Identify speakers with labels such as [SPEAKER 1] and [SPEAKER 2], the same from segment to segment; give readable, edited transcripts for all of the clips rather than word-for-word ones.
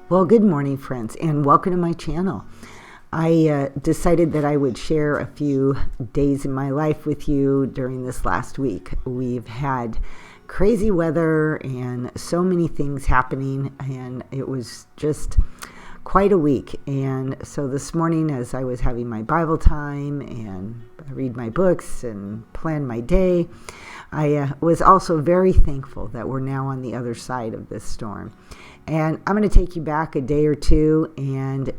[SPEAKER 1] Well, good morning, friends, and welcome to my channel. I decided that I would share a few days in my life with you during this last week. We've had crazy weather and so many things happening, and it was just quite a week. And so this morning, as I was having my Bible time and I read my books and plan my day, I was also very thankful that we're now on the other side of this storm. And I'm going to take you back a day or two and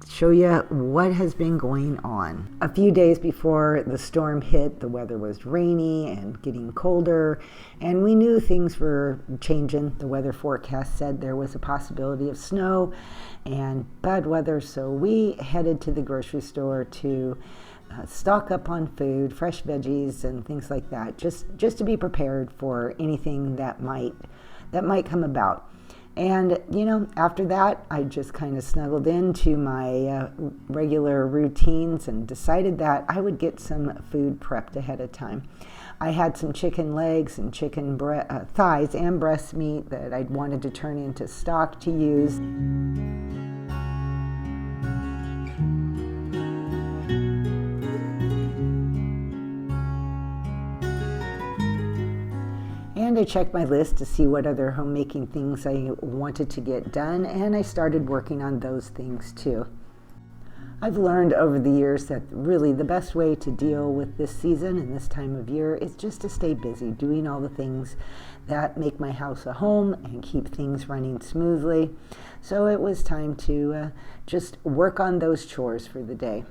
[SPEAKER 1] show you what has been going on. A few days before the storm hit, the weather was rainy and getting colder, and we knew things were changing. The weather forecast said there was a possibility of snow and bad weather, so we headed to the grocery store to stock up on food, fresh veggies and things like that, just to be prepared for anything that might come about. And, after that, I just kind of snuggled into my regular routines and decided that I would get some food prepped ahead of time. I had some chicken legs and chicken thighs and breast meat that I'd wanted to turn into stock to use. And I checked my list to see what other homemaking things I wanted to get done, and I started working on those things too. I've learned over the years that really the best way to deal with this season and this time of year is just to stay busy, doing all the things that make my house a home and keep things running smoothly. So it was time to just work on those chores for the day.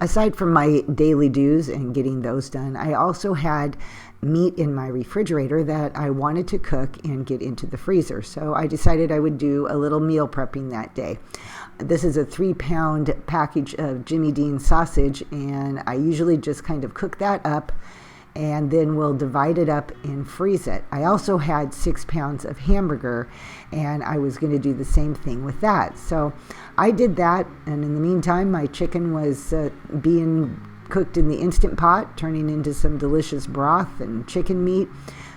[SPEAKER 1] Aside from my daily dues and getting those done, I also had meat in my refrigerator that I wanted to cook and get into the freezer. So I decided I would do a little meal prepping that day. This is a 3-pound package of Jimmy Dean sausage, and I usually just kind of cook that up and then we'll divide it up and freeze it. I also had 6 pounds of hamburger, and I was going to do the same thing with that. So I did that, and in the meantime, my chicken was being cooked in the Instant Pot, turning into some delicious broth and chicken meat.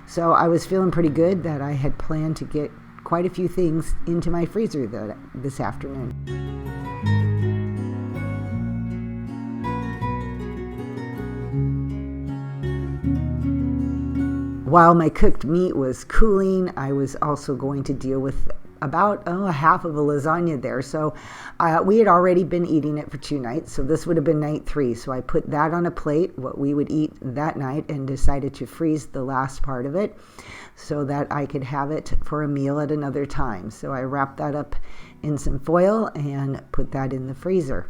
[SPEAKER 1] So I was feeling pretty good that I had planned to get quite a few things into my freezer this afternoon. While my cooked meat was cooling, I was also going to deal with about a half of a lasagna there. So we had already been eating it for 2 nights, so this would have been night 3. So I put that on a plate, what we would eat that night, and decided to freeze the last part of it so that I could have it for a meal at another time. So I wrapped that up in some foil and put that in the freezer.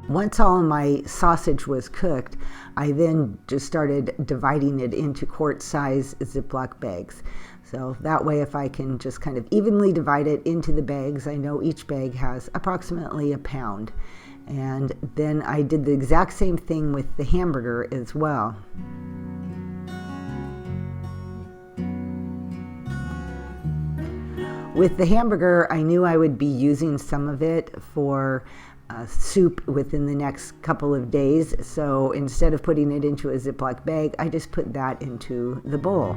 [SPEAKER 1] Once all my sausage was cooked, I then just started dividing it into quart-size Ziploc bags. So that way, if I can just kind of evenly divide it into the bags, I know each bag has approximately a pound. And then I did the exact same thing with the hamburger as well. With the hamburger, I knew I would be using some of it for soup within the next couple of days. So instead of putting it into a Ziploc bag, I just put that into the bowl.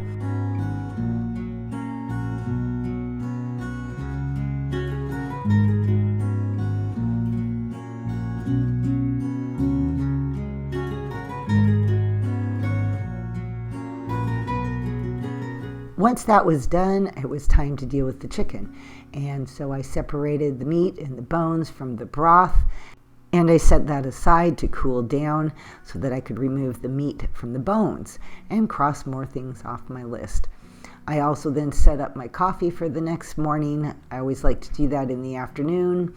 [SPEAKER 1] Once that was done, it was time to deal with the chicken. And so I separated the meat and the bones from the broth, and I set that aside to cool down so that I could remove the meat from the bones and cross more things off my list. I also then set up my coffee for the next morning. I always like to do that in the afternoon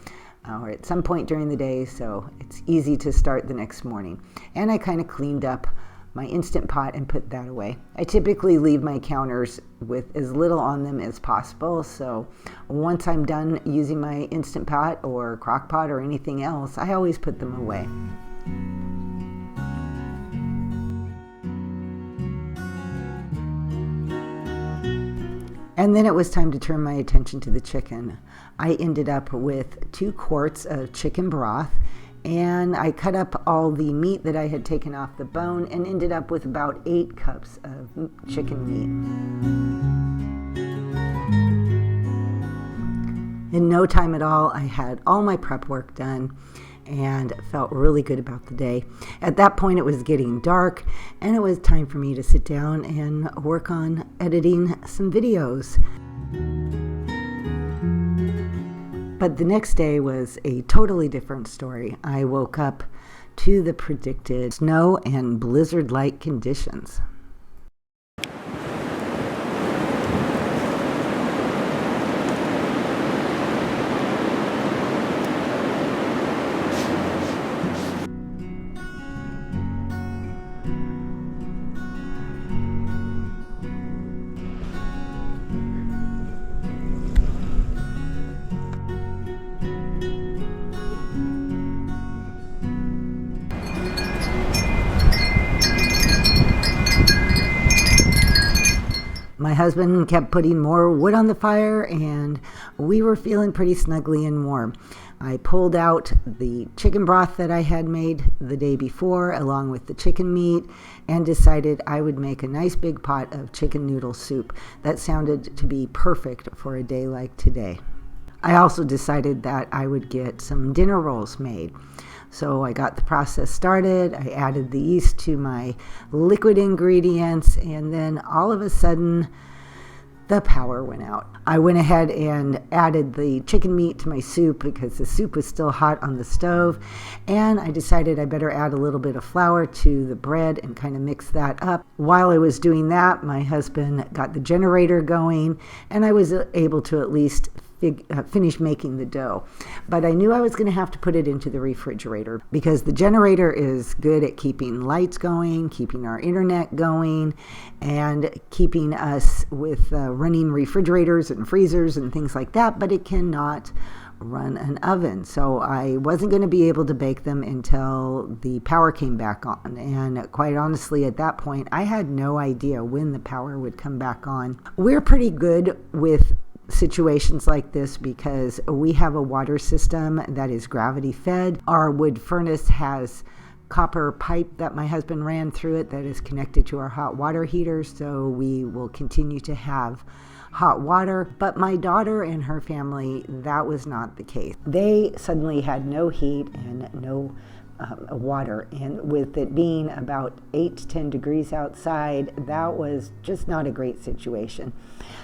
[SPEAKER 1] or at some point during the day, so it's easy to start the next morning. And I kind of cleaned up my Instant Pot and put that away. I typically leave my counters with as little on them as possible, so once I'm done using my Instant Pot or crock pot or anything else, I always put them away. And then it was time to turn my attention to the chicken. I ended up with 2 quarts of chicken broth, and I cut up all the meat that I had taken off the bone and ended up with about 8 cups of chicken meat. In no time at all, I had all my prep work done and felt really good about the day. At that point, it was getting dark, and it was time for me to sit down and work on editing some videos. But the next day was a totally different story. I woke up to the predicted snow and blizzard-like conditions. My husband kept putting more wood on the fire, and we were feeling pretty snugly and warm. I pulled out the chicken broth that I had made the day before, along with the chicken meat, and decided I would make a nice big pot of chicken noodle soup. That sounded to be perfect for a day like today. I also decided that I would get some dinner rolls made. So I got the process started. I added the yeast to my liquid ingredients, and then all of a sudden, the power went out. I went ahead and added the chicken meat to my soup because the soup was still hot on the stove, and I decided I better add a little bit of flour to the bread and kind of mix that up. While I was doing that, my husband got the generator going, and I was able to at least finish making the dough. But I knew I was going to have to put it into the refrigerator because the generator is good at keeping lights going, keeping our internet going, and keeping us with running refrigerators and freezers and things like that, but it cannot run an oven. So I wasn't going to be able to bake them until the power came back on. And quite honestly, at that point, I had no idea when the power would come back on. We're pretty good with situations like this because we have a water system that is gravity fed. Our wood furnace has copper pipe that my husband ran through it that is connected to our hot water heater, so we will continue to have hot water. But my daughter and her family, that was not the case. They suddenly had no heat and no water, and with it being about 8 to 10 degrees outside, that was just not a great situation.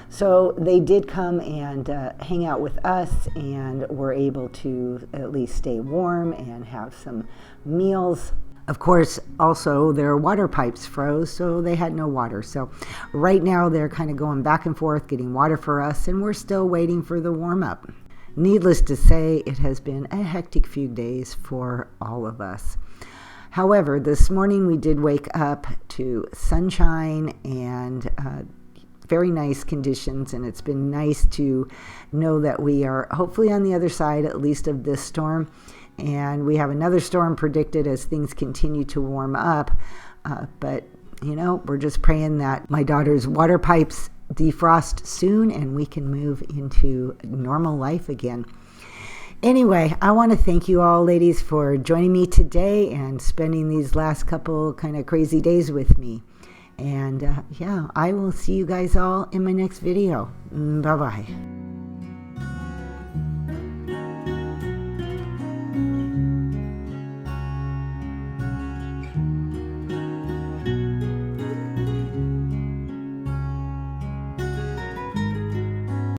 [SPEAKER 1] So they did come and hang out with us, and were able to at least stay warm and have some meals. Of course, also their water pipes froze, so they had no water. So right now they're kind of going back and forth getting water for us, and we're still waiting for the warm up. Needless to say, it has been a hectic few days for all of us. However, this morning we did wake up to sunshine and very nice conditions, and it's been nice to know that we are hopefully on the other side, at least, of this storm. And we have another storm predicted as things continue to warm up. But, we're just praying that my daughter's water pipes defrost soon and we can move into normal life again. Anyway, I want to thank you all, ladies, for joining me today and spending these last couple kind of crazy days with me. And I will see you guys all in my next video. Bye-bye.